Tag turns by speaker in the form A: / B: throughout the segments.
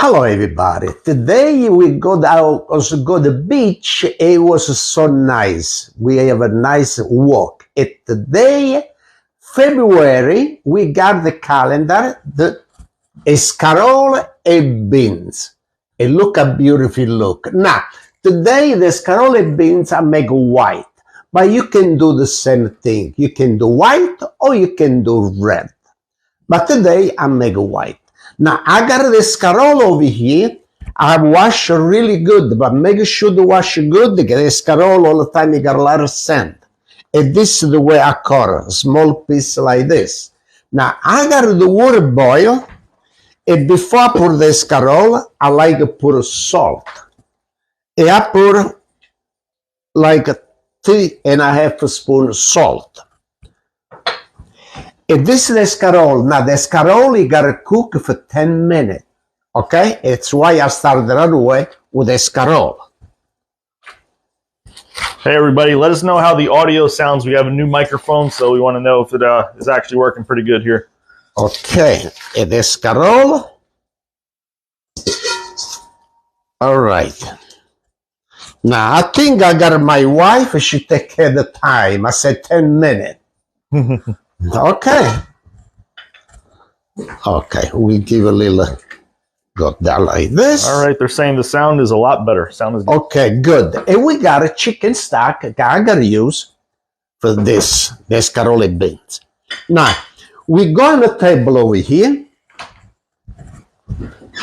A: Hello everybody. Today we go to the beach. It was so nice. We have a nice walk. And today, February, we got the calendar, the Escarole and Beans. And look how beautiful look. Now, today the Escarole and Beans are made white. But you can do the same thing. You can do white or you can do red. But today I make white. Now, I got the escarole over here. I wash really good, but make sure to wash good because escarole all the time you got a lot of sand. And this is the way I cut a small piece like this. Now, I got the water boil. And before I put the escarole, I like to put salt. And I put like 3.5 spoons salt. And this is the escarole. Now, the escarole, you gotta cook for 10 minutes. Okay? It's why I started right away with escarole.
B: Hey, everybody. Let us know how the audio sounds. We have a new microphone, so we want to know if it is actually working pretty good here.
A: Okay. And escarole. All right. Now, I think I got my wife. She take care of the time. I said 10 minutes. Okay. Okay, we give a little, got that like this.
B: All right, they're saying the sound is a lot better. Sound is good.
A: Okay, good. And we got a chicken stock I gotta use for this Escarole and Beans. Now, we go on the table over here.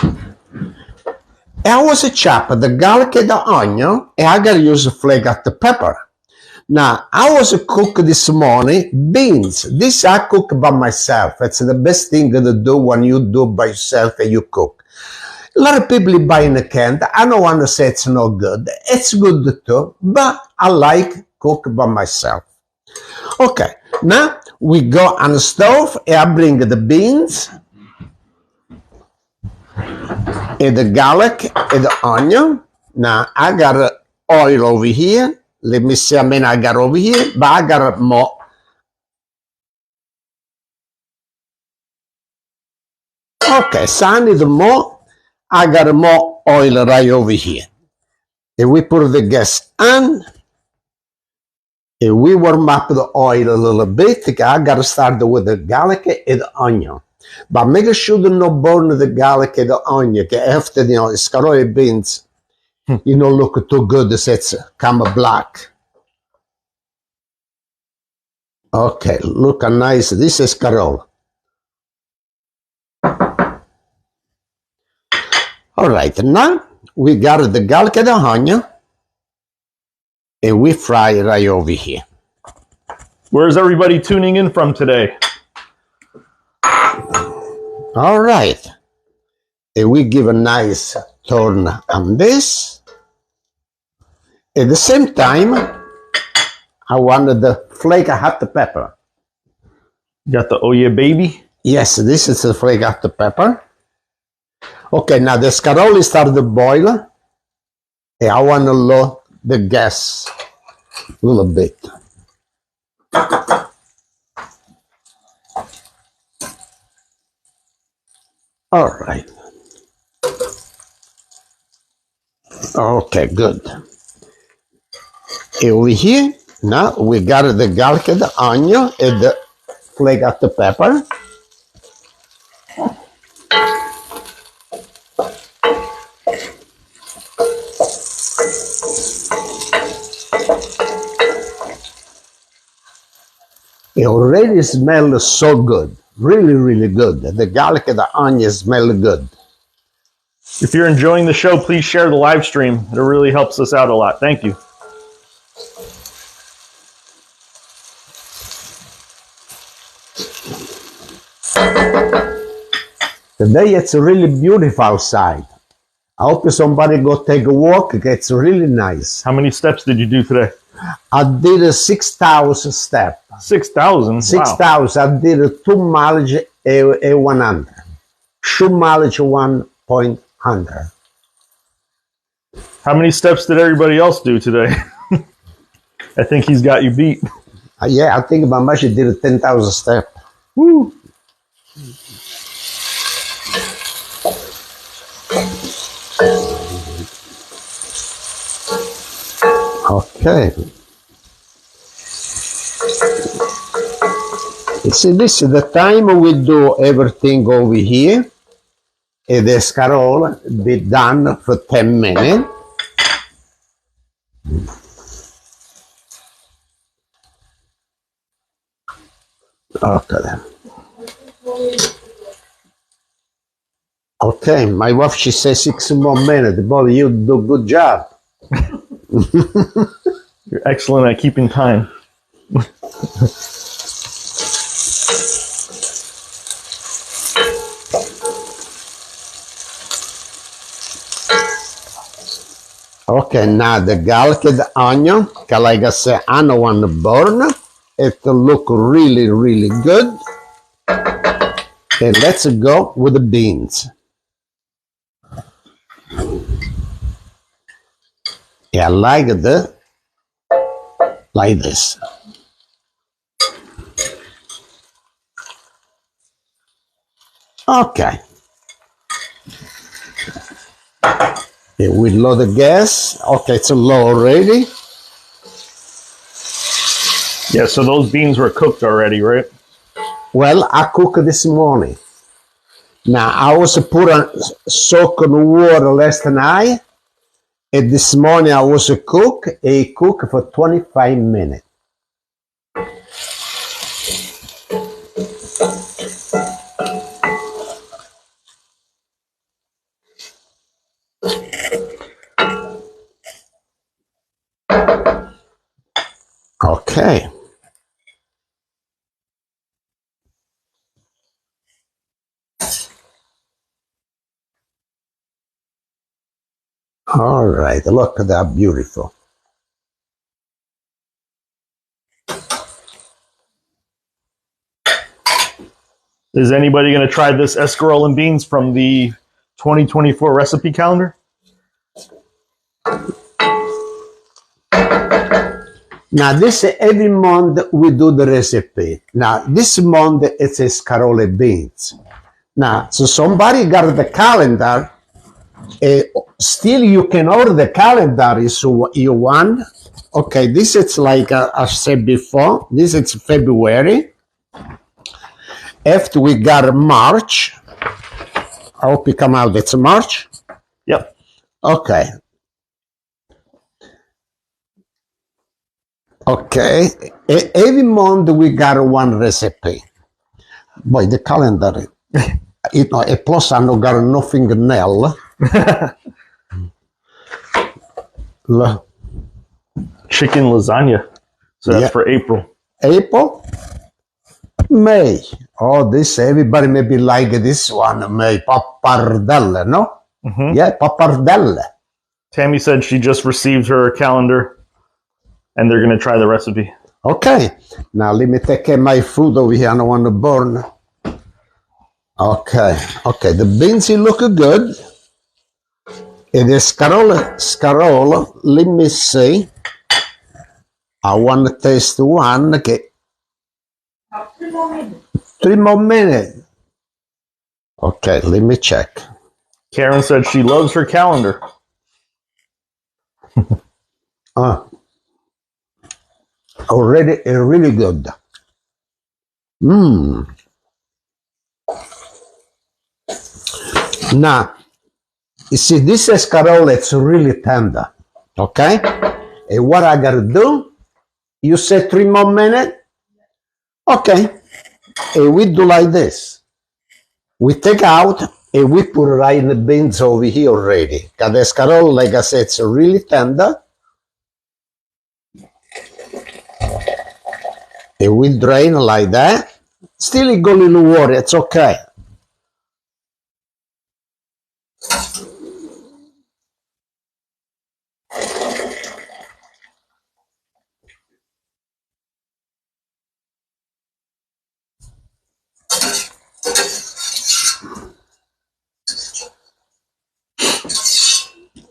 A: And I was chop the garlic and the onion, and I gotta use a flake of the pepper. Now, I was cook this morning beans. This I cook by myself. It's the best thing to do when you do by yourself and you cook. A lot of people buy in a can. I don't want to say it's no good. It's good too, but I like cook by myself. Okay, now we go on the stove and I bring the beans and the garlic and the onion. Now, I got oil over here. Let me see how many I got over here, but I got more. Okay, so I need more. I got more oil right over here. And we put the gas on. And we warm up the oil a little bit. I got to start with the garlic and the onion. But make sure to not burn the garlic and the onion. After, escarole beans, look too good, it's come black. Okay, look how nice. This is escarole. All right, now we got the garlic and the onion, and we fry it right over here.
B: Where's everybody tuning in from today?
A: All right, and we give a nice turn on this. At the same time, I wanted the flake of hot pepper.
B: You got the oh yeah baby?
A: Yes, this is the flake of the pepper. Okay, now the escarole started to boil. And I want to lower the gas a little bit. All right. Okay, good. Over here, now we got the garlic and the onion and the flake of the pepper. It already smells so good. Really, really good. The garlic and the onion smell good.
B: If you're enjoying the show, please share the live stream. It really helps us out a lot. Thank you.
A: Today it's really beautiful outside. I hope somebody go take a walk. It's really nice.
B: How many steps did you do today?
A: I did a 6,000 step.
B: 6,000?
A: 6,000.
B: Wow.
A: I did 2 miles a 100. 2 miles 1.100.
B: How many steps did everybody else do today? I think he's got you beat.
A: Yeah, I think my mother did 10,000 steps.
B: Woo!
A: Okay. You see, this is the time we do everything over here. And the escarole be done for 10 minutes. Okay. Okay, my wife, she says 6 more minutes, but you do good job.
B: You're excellent at keeping time.
A: Okay, now the garlic and the onion, like I said, I don't want to burn. It look really, really good. And let's go with the beans. Yeah, like this. Okay. Yeah, we load the gas. Okay, it's low already.
B: Yeah, so those beans were cooked already, right?
A: Well, I cooked this morning. Now, I was put on soak in water last night. And this morning I was cook for 25 minutes. Okay. All right, look at that, beautiful.
B: Is anybody going to try this Escarole and Beans from the 2024 recipe calendar?
A: Now, this every month we do the recipe. Now, this month it's Escarole and Beans. Now, so somebody got the calendar. Still, you can order the calendar if you want. Okay, this is like I said before. This is February. After we got March, I hope it come out. It's March.
B: Yep.
A: Okay. Okay. Every month we got one recipe. Boy, the calendar. E plus hanno got no fingernail.
B: Chicken lasagna. So that's for April.
A: April? May. Oh, this everybody maybe like this one. May pappardelle, no?
B: Mm-hmm.
A: Yeah, pappardelle.
B: Tammy said she just received her calendar and they're going to try the recipe.
A: Okay. Now let me take my food over here. I don't want to burn. Okay. Okay. The beans look good. And the scarole, let me see. I want to taste one. Okay. 3 more minutes. Okay, let me check.
B: Karen said she loves her calendar.
A: Already really good. Now, you see, this escarole, it's really tender. Okay? And what I gotta do, you said 3 more minutes? Okay. And we do like this. We take out and we put it right in the beans over here already. Because the escarole, like I said, it's really tender. And we drain like that. Still it go a little water, it's okay.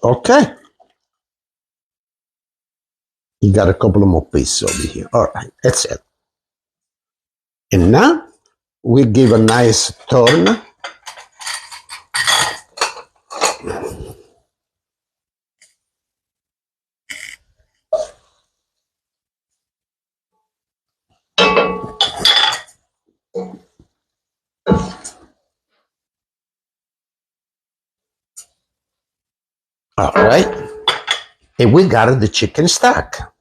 A: Okay. You got a couple of more pieces over here. All right, that's it. And now we give a nice turn. All right. And we got the chicken stock.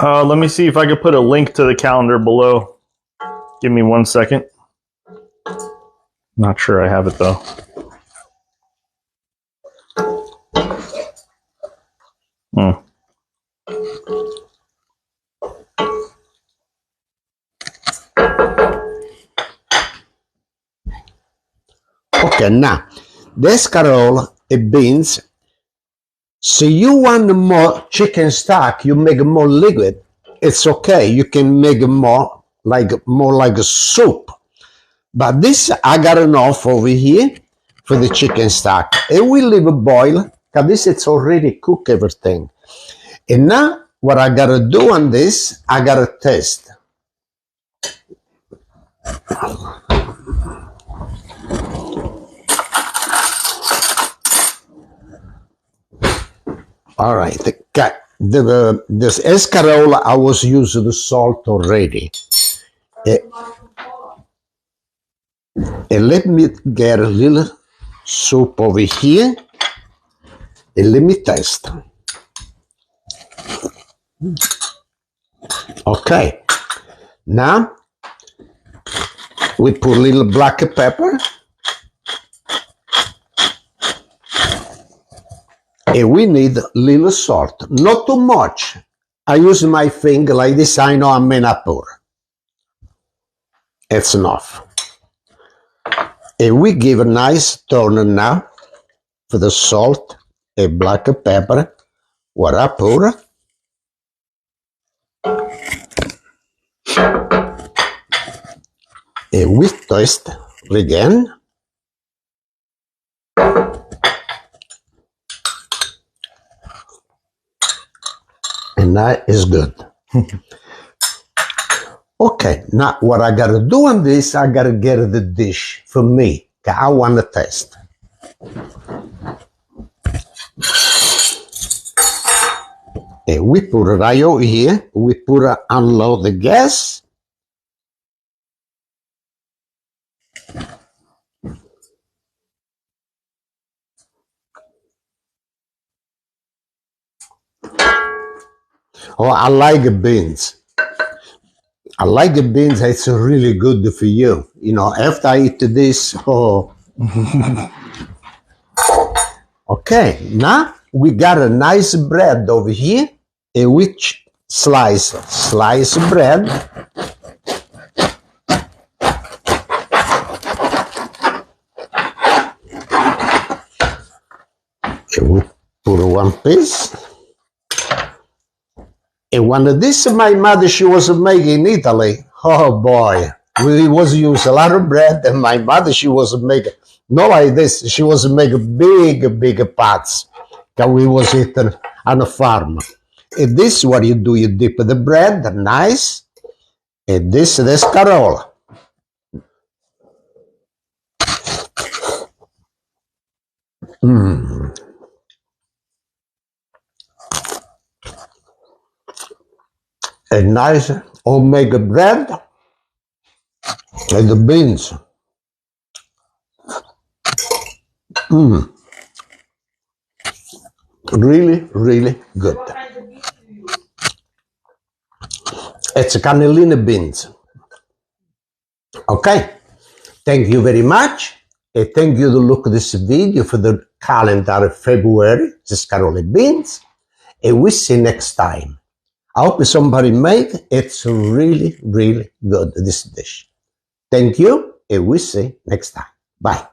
B: Let me see if I could put a link to the calendar below. Give me 1 second. Not sure I have it though.
A: Okay, now, the escarole and beans, so you want more chicken stock, you make more liquid, it's okay. You can make more like a soup. But this, I got enough over here for the chicken stock. And we leave it boil, because this it's already cooked everything. And now, what I got to do on this, I got to taste. All right, this escarole, I was using the salt already. And let me get a little soup over here, and let me taste. Okay, now we put a little black pepper, and we need a little salt, not too much. I use my finger like this, I know I may not pour. It's enough. And we give a nice turn now for the salt and black pepper, what I pour. And we taste again. And that is good. Okay, now what I gotta do on this, I gotta get the dish for me. I want to taste. And we put it right over here. We put it, unload the gas. Oh, I like beans. I like the beans. It's really good for you. You know, after I eat this, oh. Okay, now we got a nice bread over here. And we slice bread. And we put one piece. And one of this, my mother, she was making in Italy. Oh boy, we was use a lot of bread, and my mother, she was making, not like this, she was making big pots, because we was eating on a farm. And this is what you do, you dip the bread, nice, and this is the escarole. A nice omega bread and the beans. Really good. It's cannellini beans. Okay, thank you very much. And thank you to look at this video for the calendar of February, the Escarole and Beans. And we see next time. I hope somebody make it. It's really good, this dish. Thank you, and we see next time. Bye.